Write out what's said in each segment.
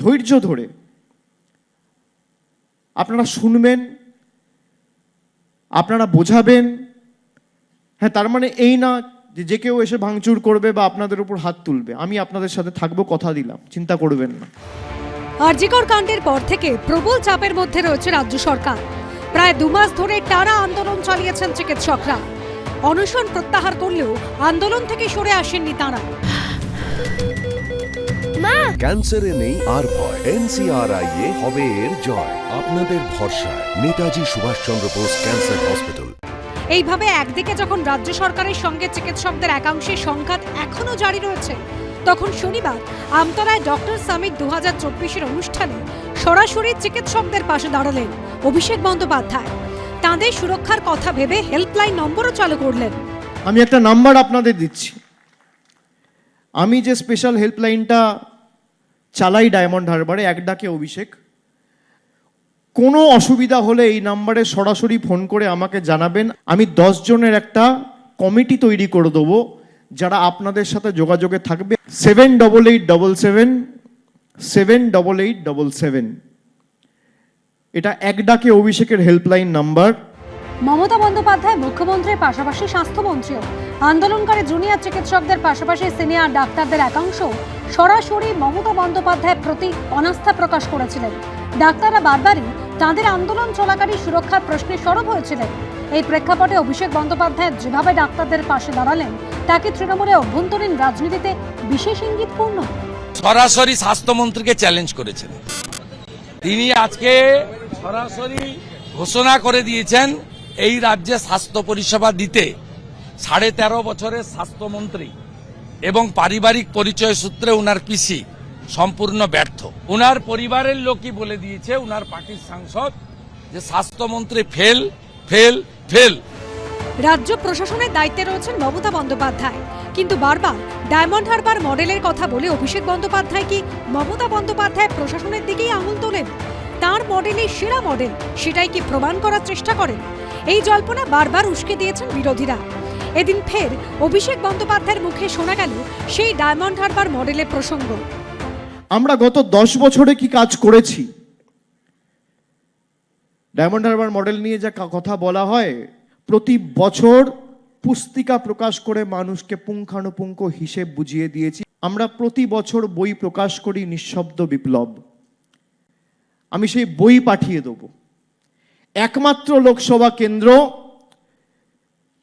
ধৈর্য ধরে আপনারা শুনবেন, আপনারা বোঝাবেন। হ্যাঁ, তার মানে এই না যে কেউ এসে ভাঙচুর করবে বা আপনাদের উপর হাত তুলবে। আমি আপনাদের সাথে থাকবো, কথা দিলাম, চিন্তা করবেন না। আরজিকর কাণ্ডের পর থেকে প্রবল চাপের মধ্যে রয়েছে রাজ্য সরকার। প্রায় 2 মাস ধরে টানা আন্দোলন চালিয়েছেন চিকিৎসকরা। অনশন প্রত্যাহার করলেও আন্দোলন থেকে সরে আসেননি তাঁরা। ক্যান্সারে নেই আর ভয়, NCRI হবে এর জয়। আপনাদের ভরসা নেতাজি সুভাষচন্দ্র বোস ক্যান্সার হসপিটাল। এইভাবে একদিকে যখন রাজ্য সরকারের সঙ্গে চিকিৎসকদের একাংশের সংঘাত এখনো জারি রয়েছে, তখন শনিবার আমতলায় ডক্টর সামিট 2024-এর অনুষ্ঠানে সরাসরি চিকিৎসকদের পাশে দাঁড়ালেন অভিষেক বন্দ্যোপাধ্যায়। তাঁদের সুরক্ষার কথা ভেবে হেল্পলাইন নম্বরও চালু করলেন। আমি একটা নাম্বার আপনাদের দিচ্ছি। আমি যে স্পেশাল হেল্পলাইনটা চালাই ডায়মন্ড হারবারে, এক ডাকে অভিষেক, কোনো অসুবিধা হলে এই নাম্বারে সরাসরি ফোন করে আমাকে জানাবেন। আমি 10 জনের একটা কমিটি তৈরি করে দেবো যারা আপনাদের সাথে যোগাযোগে থাকবে। 788777 এটা এক ডাকে অভিষেকের হেল্পলাইন নাম্বার। মমতা বন্দ্যোপাধ্যায় মুখ্যমন্ত্রীর পাশাপাশি স্বাস্থ্যমন্ত্রীও আন্দোলনকারী জুনিয়র চিকিৎসকদের পাশাপাশি সিনিয়র ডাক্তারদের একাংশ সরাসরি মমতা বন্দ্যোপাধ্যায়ের প্রতি অনাস্থা প্রকাশ করেছিলেন। ডাক্তাররা বারবারই তাঁদের আন্দোলন চলাকালীন সুরক্ষার প্রশ্নে সরব হয়েছিলেন। এই প্রেক্ষাপটে অভিষেক বন্দ্যোপাধ্যায় যেভাবে ডাক্তারদের পাশে দাঁড়ালেন তাকে তৃণমূলের অভ্যন্তরীণ রাজনীতিতে বিশেষ ইঙ্গিতপূর্ণ। সরাসরি স্বাস্থ্যমন্ত্রীকে চ্যালেঞ্জ করেছেন। তিনি আজকে সরাসরি ঘোষণা করে দিয়েছেন এই রাজ্যে স্বাস্থ্য পরিষেবা দিতে 13.5 বছরের স্বাস্থ্যমন্ত্রী এবং পারিবারিক পরিচয় সূত্রে উনার পিসি সম্পূর্ণ ব্যর্থ। উনার পরিবারের লোকই বলে দিয়েছে, উনার পার্টির সাংসদ, যে স্বাস্থ্যমন্ত্রী ফেল ফেল ফেল। রাজ্য প্রশাসনের দায়িত্বে রয়েছেন মমতা বন্দ্যোপাধ্যায়, কিন্তু বারবার ডায়মন্ড হারবার মডেলের কথা বলে অভিষেক বন্দ্যোপাধ্যায় কি মমতা বন্দ্যোপাধ্যায় প্রশাসনের দিকেই আঙুল তোলেন? তার মডেলই সেরা মডেল, সেটাই কি প্রমাণ করার চেষ্টা করেন? এই জল্পনা বারবার উস্কে দিয়েছেন বিরোধীরা। এদিন ফের অভিষেক বন্দ্যোপাধ্যায়ের মুখে শোনা গেল সেই ডায়মন্ড হারবার মডেলের প্রসঙ্গ। আমরা গত 10 বছরে কি কাজ করেছি? ডায়মন্ড হারবার মডেল নিয়ে যা কথা বলা হয়, প্রতি বছর পুস্তিকা প্রকাশ করে মানুষকে পুঙ্খানুপুঙ্খ হিসেব বুঝিয়ে দিয়েছি। আমরা প্রতি বছর বই প্রকাশ করি, নিঃশব্দ বিপ্লব। আমি সেই বই পাঠিয়ে দেব। একমাত্র লোকসভা কেন্দ্র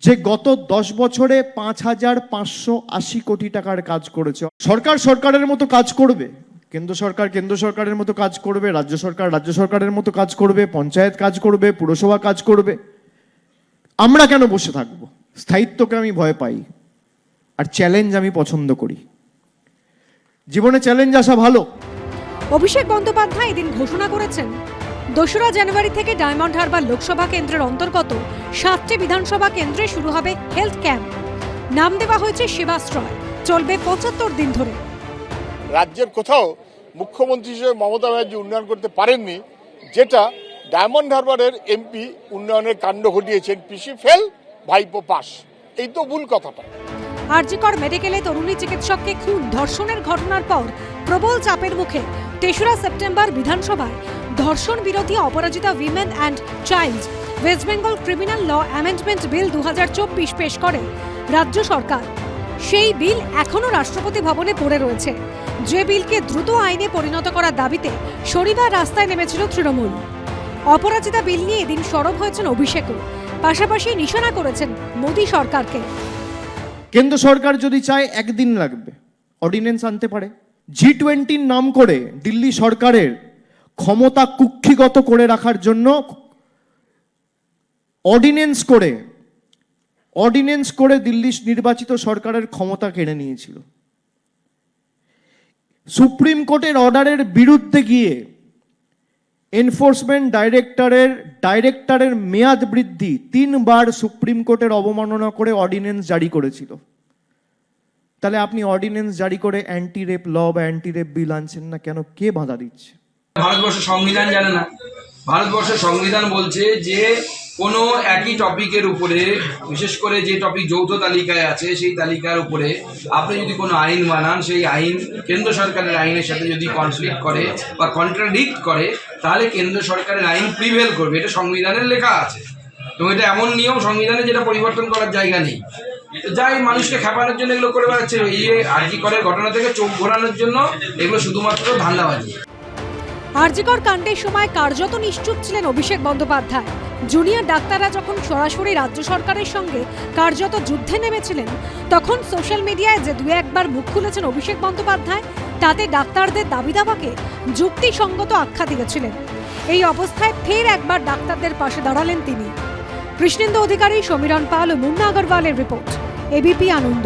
যে গত 10 বছরে 5,580 কোটি টাকার কাজ করেছে। সরকার সরকারের মতো কাজ করবে, কেন্দ্র সরকার কেন্দ্র সরকারের মতো কাজ করবে, রাজ্য সরকার রাজ্য সরকারের মতো কাজ করবে, পঞ্চায়েত কাজ করবে, পুরসভা কাজ করবে। আমরা কেন বসে থাকব? স্থায়িত্বকে আমি ভয় পাই, আর চ্যালেঞ্জ আমি পছন্দ করি। জীবনে চ্যালেঞ্জ আসা ভালো। অভিষেক বন্দ্যোপাধ্যায় এদিন ঘোষণা করেছেন 2রা জানুয়ারি থেকে ডায়মন্ড হারবার লোকসভা কেন্দ্রের অন্তর্গত 7টি বিধানসভা কেন্দ্রে শুরু হবে হেলথ ক্যাম্প। নাম দেওয়া হয়েছে সেবাশ্রয়, চলবে 75 দিন ধরে। রাজ্যের কোথাও মুখ্যমন্ত্রী হিসেবে মমতা ব্যানার্জি উন্নয়ন করতে পারেননি, যেটা ডায়মন্ড হারবারের এমপি উন্নয়নের কাণ্ড ঘটিয়েছেন। পিসি ফেল, ভাইপো পাস, এই তো মূল কথাটা। আরজিকর মেডিকেলে তরুণী চিকিৎসককে খুন ধর্ষণের ঘটনার পর প্রবল চাপের মুখে 3রা সেপ্টেম্বর বিধানসভায় ধর্ষণ বিরোধী Aparajita women and child West Bengal criminal law amendment bill 2024 পেশ করে রাজ্য সরকার। সেই বিল এখনো রাষ্ট্রপতি ভবনে পড়ে রয়েছে। যে বিলকে দ্রুত আইনে পরিণত করার দাবিতে শনিবার রাস্তায় নেমেছিল তৃণমূল। অপরাজিতা বিল নিয়ে এদিন সরব হয়েছেন অভিষেকও, পাশাপাশি নিশানা করেছেন মোদী সরকারকে। কেন্দ্র সরকার যদি চায় একদিন লাগবে, অর্ডিন্যান্স আনতে পারে। G20 নাম করে দিল্লি সরকারের ক্ষমতা কুক্ষিগত করে রাখার জন্য অর্ডিন্যান্স করে দিল্লি নির্বাচিত সরকারের ক্ষমতা কেড়ে নিয়েছিল। সুপ্রিম কোর্টের অর্ডারের বিরুদ্ধে গিয়ে এনফোর্সমেন্ট ডাইরেক্টরের মেয়াদ বৃদ্ধি 3 বার সুপ্রিম কোর্টের অবমাননা করে অর্ডিন্যান্স জারি করেছিল। তাহলে আপনি অর্ডিন্যান্স জারি করে অ্যান্টি রেপ ল বা অ্যান্টি রেপ বিল আনছেন না কেন? কে বাধা দিচ্ছে? ভারতবর্ষের সংবিধান জানে না। ভারতবর্ষের সংবিধান বলছে যে কোনো একই টপিকের উপরে, বিশেষ করে যে টপিক যৌথ তালিকায় আছে সেই তালিকার উপরে আপনি যদি কোনো আইন বানান, সেই আইন কেন্দ্র সরকারের আইনের সাথে যদি কনফ্লিক্ট করে বা কন্ট্রাডিক্ট করে, তাহলে কেন্দ্র সরকারের আইন প্রিভেল করবে। এটা সংবিধানের লেখা আছে এবং এটা এমন নিয়ম সংবিধানে যেটা পরিবর্তন করার জায়গা নেই। যাই মানুষকে খেপানোর জন্য এগুলো করে বেড়াচ্ছে, এই আরজি করের ঘটনা থেকে চোখ ঘোরানোর জন্য এগুলো শুধুমাত্র ধান্দাবাজি। আরজিকর কাণ্ডের সময় কার্যত নিশ্চুপ ছিলেন অভিষেক বন্দ্যোপাধ্যায়। জুনিয়র ডাক্তাররা যখন সরাসরি রাজ্য সরকারের সঙ্গে কার্যত যুদ্ধে নেমেছিলেন, তখন সোশ্যাল মিডিয়ায় যে দু একবার মুখ খুলেছেন অভিষেক বন্দ্যোপাধ্যায়, তাতে ডাক্তারদের দাবি দাওয়াকে যুক্তিসঙ্গত আখ্যা দিয়েছিলেন। এই অবস্থায় ফের একবার ডাক্তারদের পাশে দাঁড়ালেন তিনি। কৃষ্ণেন্দু অধিকারী, সমীরণ পাল ও মুন্না আগরওয়ালের রিপোর্ট, এবিপি আনন্দ।